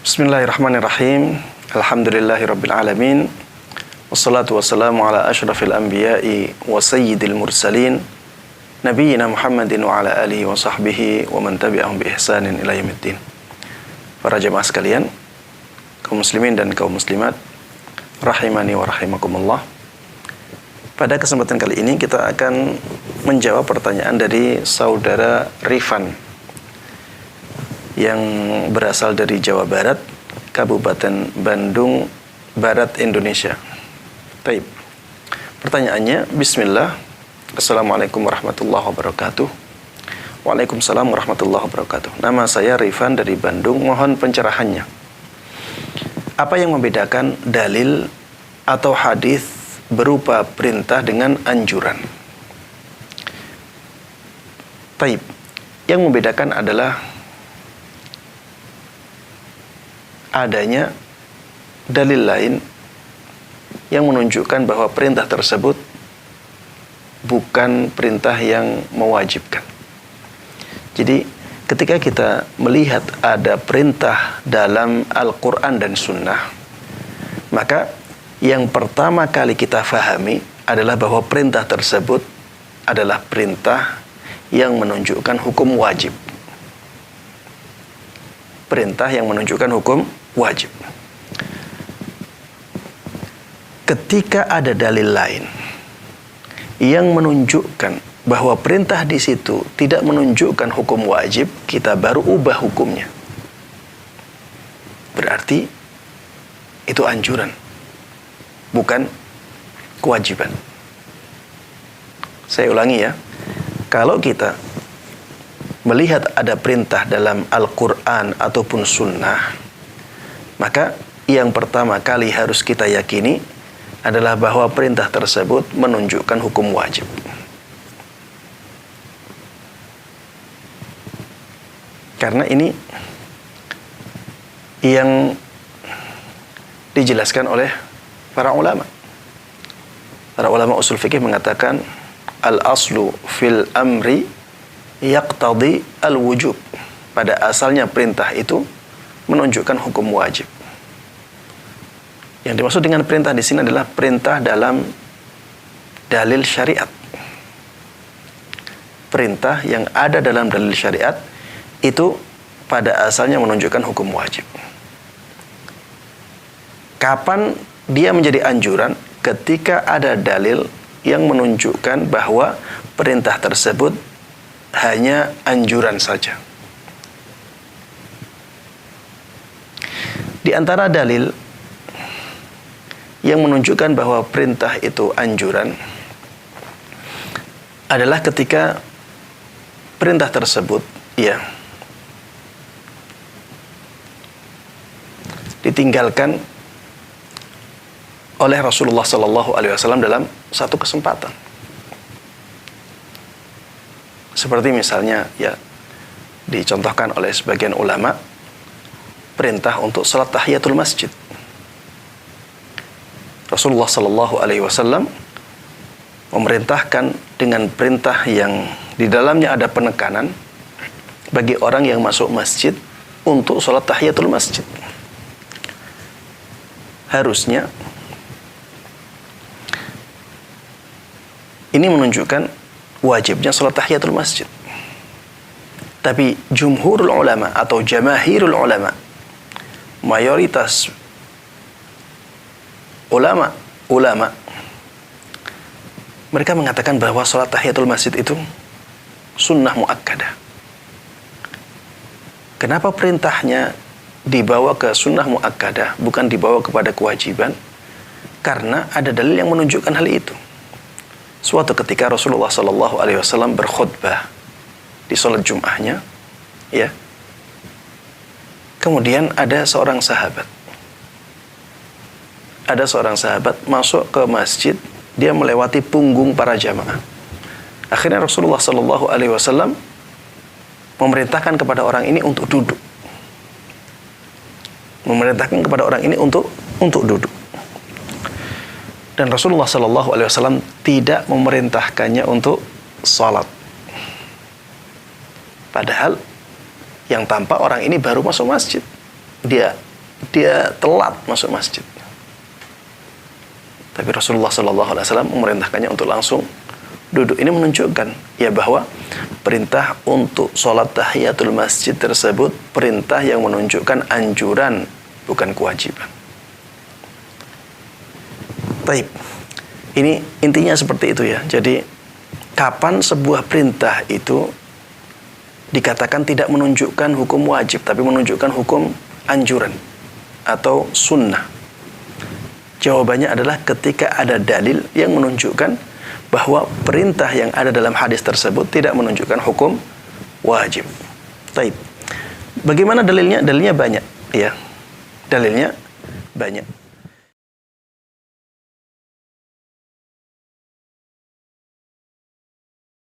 Bismillahirrahmanirrahim. Alhamdulillahirabbil alamin. Wassalatu wassalamu ala asyrafil anbiya'i wa sayyidil mursalin nabiyyina Muhammadin wa ala alihi wa sahbihi wa man tabi'ahum bi ihsanin ila yaumiddin. Para jemaah sekalian, kaum muslimin dan kaum muslimat, rahimani wa rahimakumullah. Pada kesempatan kali ini kita akan menjawab pertanyaan dari saudara Rifan yang berasal dari Jawa Barat, Kabupaten Bandung Barat, Indonesia. Taib. Pertanyaannya, Bismillah. Assalamualaikum warahmatullahi wabarakatuh. Waalaikumsalam warahmatullahi wabarakatuh. Nama saya Rifan dari Bandung, mohon pencerahannya. Apa yang membedakan dalil atau hadis berupa perintah dengan anjuran? Taib. Yang membedakan adalah adanya dalil lain yang menunjukkan bahwa perintah tersebut bukan perintah yang mewajibkan. Jadi ketika kita melihat ada perintah dalam Al-Quran dan Sunnah, maka yang pertama kali kita fahami adalah bahwa perintah tersebut adalah perintah yang menunjukkan hukum wajib. Perintah yang menunjukkan hukum wajib. Ketika ada dalil lain yang menunjukkan bahwa perintah di situ tidak menunjukkan hukum wajib, kita baru ubah hukumnya. Berarti itu anjuran, bukan kewajiban. Saya ulangi ya. Kalau kita melihat ada perintah dalam Al-Quran ataupun Sunnah, maka yang pertama kali harus kita yakini adalah bahwa perintah tersebut menunjukkan hukum wajib. Karena ini yang dijelaskan oleh para ulama. Para ulama usul fikih mengatakan al-aslu fil amri yaqtadi al-wujub. Pada asalnya perintah itu menunjukkan hukum wajib. Yang dimaksud dengan perintah di sini adalah perintah dalam dalil syariat. Perintah yang ada dalam dalil syariat itu pada asalnya menunjukkan hukum wajib. Kapan dia menjadi anjuran? Ketika ada dalil yang menunjukkan bahwa perintah tersebut hanya anjuran saja. Di antara dalil yang menunjukkan bahwa perintah itu anjuran adalah ketika perintah tersebut ditinggalkan oleh Rasulullah SAW dalam satu kesempatan. Seperti misalnya dicontohkan oleh sebagian ulama perintah untuk salat tahiyatul masjid. Rasulullah SAW memerintahkan dengan perintah yang di dalamnya ada penekanan bagi orang yang masuk masjid untuk salat tahiyatul masjid. Harusnya ini menunjukkan wajibnya salat tahiyatul masjid. Tapi jumhurul ulama atau jamahirul ulama, mayoritas ulama mereka mengatakan bahwa salat tahiyatul masjid itu sunnah muakkadah. Kenapa perintahnya dibawa ke sunnah muakkadah, bukan dibawa kepada kewajiban? Karena ada dalil yang menunjukkan hal itu. Suatu ketika Rasulullah SAW berkhutbah di sholat Jum'ahnya, kemudian ada seorang sahabat masuk ke masjid, dia melewati punggung para jamaah. Akhirnya Rasulullah SAW memerintahkan kepada orang ini untuk duduk. Dan Rasulullah SAW tidak memerintahkannya untuk salat. Padahal yang tampak orang ini baru masuk masjid. Dia dia telat masuk masjid. Tapi Rasulullah SAW memerintahkannya untuk langsung duduk. Ini menunjukkan ya bahwa perintah untuk sholat tahiyatul masjid tersebut perintah yang menunjukkan anjuran, bukan kewajiban. Baik, ini intinya seperti itu ya. Jadi kapan sebuah perintah itu dikatakan tidak menunjukkan hukum wajib, tapi menunjukkan hukum anjuran atau sunnah? Jawabannya adalah ketika ada dalil yang menunjukkan bahwa perintah yang ada dalam hadis tersebut tidak menunjukkan hukum wajib. Baik. Bagaimana dalilnya? Dalilnya banyak, ya. Dalilnya banyak.